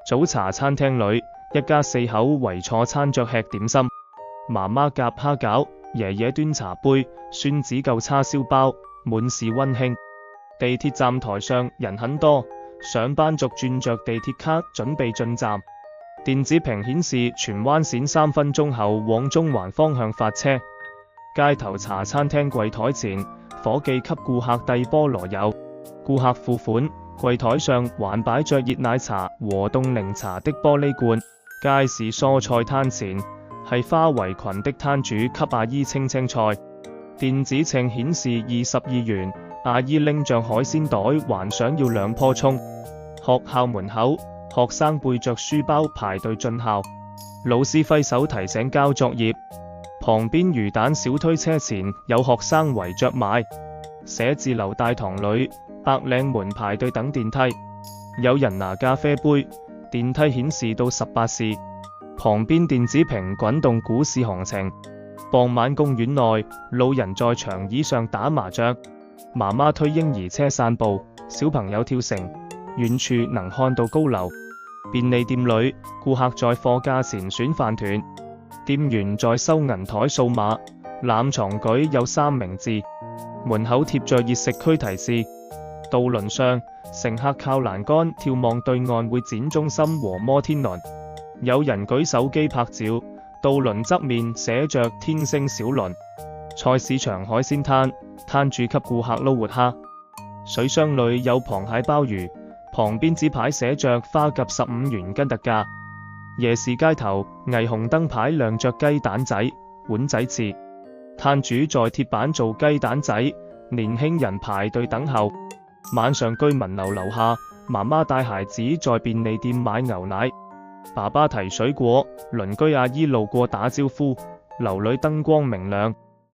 早茶餐廳裏，一家4口圍坐餐桌吃點心，媽媽夾蝦餃，爺爺端茶杯，孫子救叉燒包，滿是溫馨。地鐵站台上人很多，上班族轉着地鐵卡準備進站。電子屏顯示荃灣線3分鐘後往中環方向發車。街頭茶餐廳櫃台前，伙計給顧客遞菠蘿油，顧客付款，櫃台上還擺着熱奶茶和凍檸茶的玻璃罐。街市蔬菜攤前，係花圍裙的攤主給阿姨清青菜。電子秤顯示22元，阿姨拎着海鮮袋還想要2棵蔥。學校門口，學生背着書包排隊進校，老師揮手提醒交作業。旁邊魚蛋小推車前有學生圍着買。寫字樓大堂裏，白領們排隊等電梯，有人拿咖啡杯。電梯顯示到18時，旁邊電子屏滾動股市行情。傍晚公園內，老人在長椅上打麻將，媽媽推嬰兒車散步，小朋友跳繩，遠處能看到高樓。便利店裏，顧客在貨架前選飯團，店員在收銀台掃碼，攬床舉有3名字，門口貼着熱食區提示。渡輪上，乘客靠欄杆眺望對岸會展中心和摩天輪，有人舉手機拍照。渡輪側面寫着天星小輪。菜市場海鮮攤，攤主給顧客撈活蝦。水箱裏有螃蟹鮑魚，旁邊紙牌寫着花甲15元斤特價。夜市街頭，霓虹燈牌亮着雞蛋仔、碗仔翅。攤主在鐵板做雞蛋仔，年輕人排隊等候。晚上居民樓樓下，媽媽帶孩子在便利店買牛奶，爸爸提水果，鄰居阿姨路過打招呼，樓裏燈光明亮。